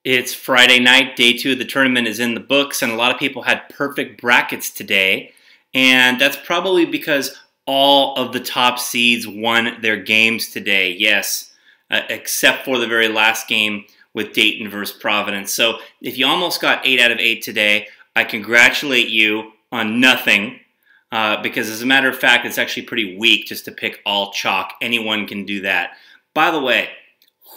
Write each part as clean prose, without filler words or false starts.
It's Friday night, day 2 of the tournament is in the books, and a lot of people had perfect brackets today. And that's probably because all of the top seeds won their games today, yes, except for the very last game with Dayton versus Providence. So if you almost got 8 out of 8 today, I congratulate you on nothing, because as a matter of fact, it's actually pretty weak just to pick all chalk. Anyone can do that. By the way,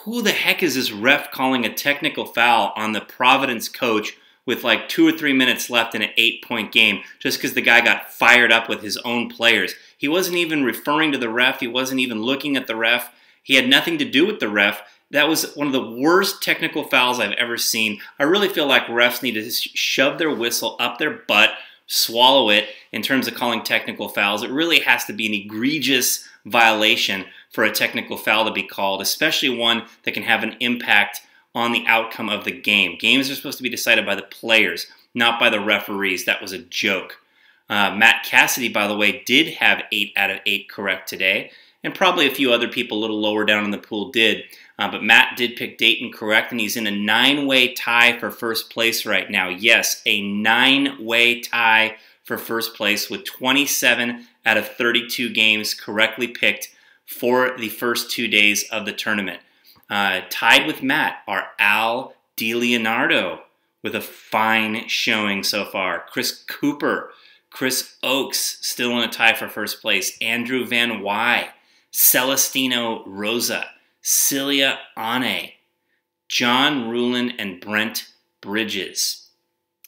who the heck is this ref calling a technical foul on the Providence coach with like 2 or 3 minutes left in an 8-point game just because the guy got fired up with his own players? He wasn't even referring to the ref. He wasn't even looking at the ref. He had nothing to do with the ref. That was one of the worst technical fouls I've ever seen. I really feel like refs need to shove their whistle up their butt, swallow it in terms of calling technical fouls. It really has to be an egregious violation for a technical foul to be called, especially one that can have an impact on the outcome of the game. Games are supposed to be decided by the players, not by the referees. That was a joke. Matt Cassidy, by the way, did have 8 out of 8 correct today, and probably a few other people a little lower down in the pool did. But Matt did pick Dayton correct, and he's in a 9-way tie for first place right now. Yes, a 9-way tie for first place with 27 out of 32 games correctly picked for the first 2 days of the tournament. Tied with Matt are Al DiLeonardo with a fine showing so far. Chris Cooper, Chris Oakes still in a tie for first place. Andrew Van Wy, Celestino Rosa, Celia Ane, John Rulin, and Brent Bridges.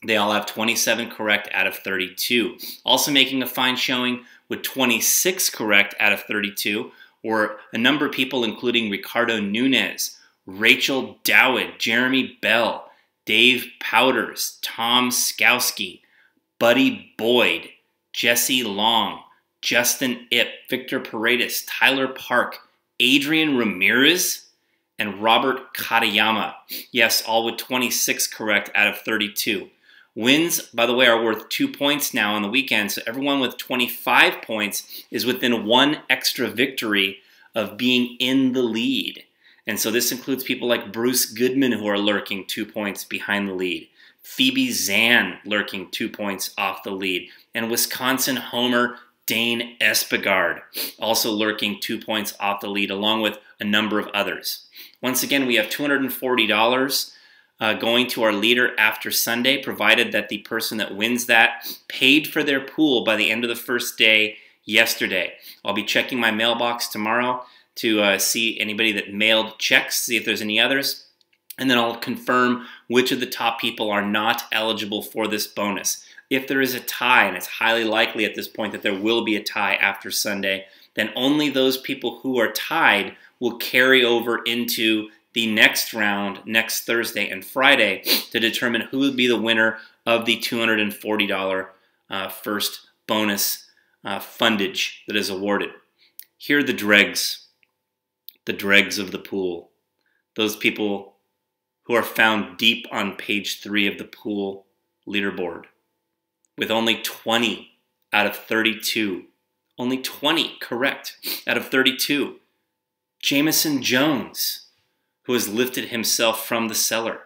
They all have 27 correct out of 32. Also making a fine showing with 26 correct out of 32 were a number of people including Ricardo Nunez, Rachel Dowd, Jeremy Bell, Dave Powders, Tom Skowski, Buddy Boyd, Jesse Long, Justin Ip, Victor Paredes, Tyler Park, Adrian Ramirez, and Robert Katayama. Yes, all with 26 correct out of 32. Wins, by the way, are worth 2 points now on the weekend, so everyone with 25 points is within 1 extra victory of being in the lead. And so this includes people like Bruce Goodman, who are lurking 2 points behind the lead, Phoebe Zan lurking 2 points off the lead, and Wisconsin homer Dane Espegard also lurking 2 points off the lead, along with a number of others. Once again, we have $240 going to our leader after Sunday, provided that the person that wins that paid for their pool by the end of the first day yesterday. I'll be checking my mailbox tomorrow to see anybody that mailed checks, see if there's any others, and then I'll confirm which of the top people are not eligible for this bonus. If there is a tie, and it's highly likely at this point that there will be a tie after Sunday, then only those people who are tied will carry over into the next round, next Thursday and Friday, to determine who will be the winner of the $240 first bonus fundage that is awarded. Here are the dregs of the pool. Those people who are found deep on page 3 of the pool leaderboard with only 20 out of 32. Only 20 correct out of 32. Jameson Jones, who has lifted himself from the cellar.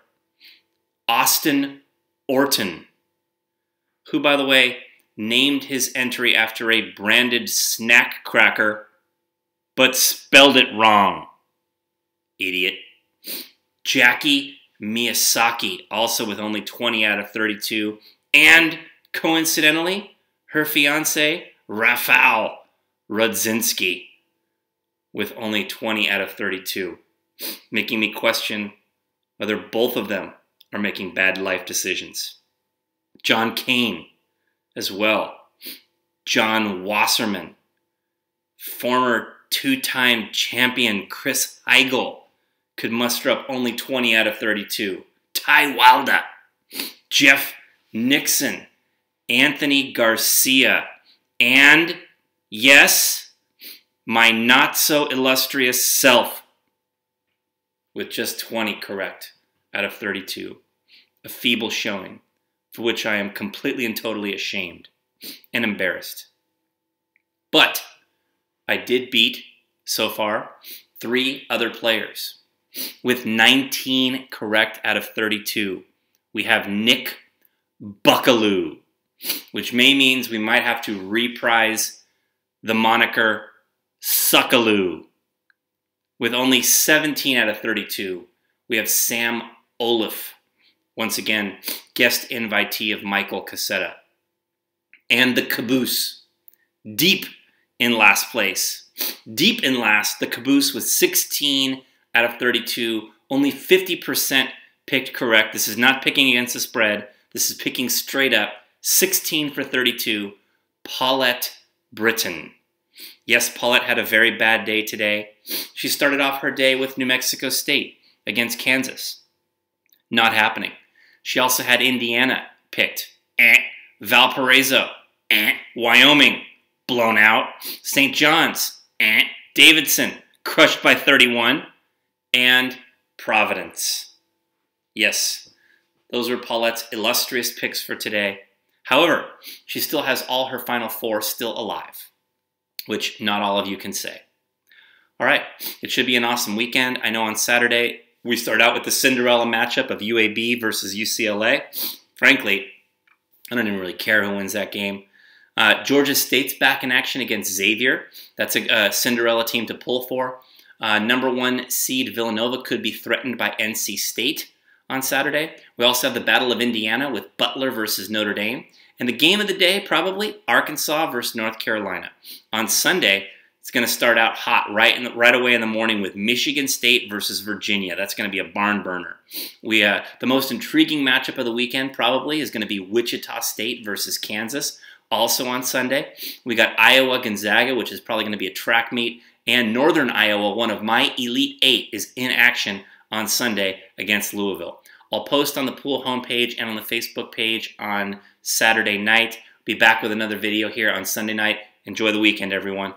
Austin Orton, who, by the way, named his entry after a branded snack cracker, but spelled it wrong. Idiot. Jackie Miyasaki, also with only 20 out of 32. And, coincidentally, her fiancé, Rafał Rudzinski, with only 20 out of 32. Making me question whether both of them are making bad life decisions. John Kane as well. John Wasserman. Former 2-time champion Chris Heigl could muster up only 20 out of 32. Ty Wilder. Jeff Nixon. Anthony Garcia. And, yes, my not-so-illustrious self, with just 20 correct out of 32. A feeble showing, for which I am completely and totally ashamed and embarrassed. But I did beat, so far, 3 other players. With 19 correct out of 32, we have Nick Buckaloo, which means we might have to reprise the moniker Suckaloo. With only 17 out of 32, we have Sam Olaf, once again, guest invitee of Michael Cassetta. And the Caboose, deep in last place. Deep in last, the Caboose with 16 out of 32, only 50% picked correct. This is not picking against the spread. This is picking straight up. 16 for 32, Paulette Britton. Yes, Paulette had a very bad day today. She started off her day with New Mexico State against Kansas. Not happening. She also had Indiana picked. Valparaiso. Wyoming. Blown out. St. John's. Davidson. Crushed by 31. And Providence. Yes, those were Paulette's illustrious picks for today. However, she still has all her Final Four still alive, which not all of you can say. All right, it should be an awesome weekend. I know on Saturday, we start out with the Cinderella matchup of UAB versus UCLA. Frankly, I don't even really care who wins that game. Georgia State's back in action against Xavier. That's a Cinderella team to pull for. Number 1 seed Villanova could be threatened by NC State on Saturday. We also have the Battle of Indiana with Butler versus Notre Dame. And the game of the day, probably, Arkansas versus North Carolina. On Sunday, it's going to start out hot right away in the morning with Michigan State versus Virginia. That's going to be a barn burner. The most intriguing matchup of the weekend probably is going to be Wichita State versus Kansas. Also on Sunday, we got Iowa Gonzaga, which is probably going to be a track meet. And Northern Iowa, one of my Elite 8, is in action on Sunday against Louisville. I'll post on the pool homepage and on the Facebook page on Saturday night. Be back with another video here on Sunday night. Enjoy the weekend, everyone.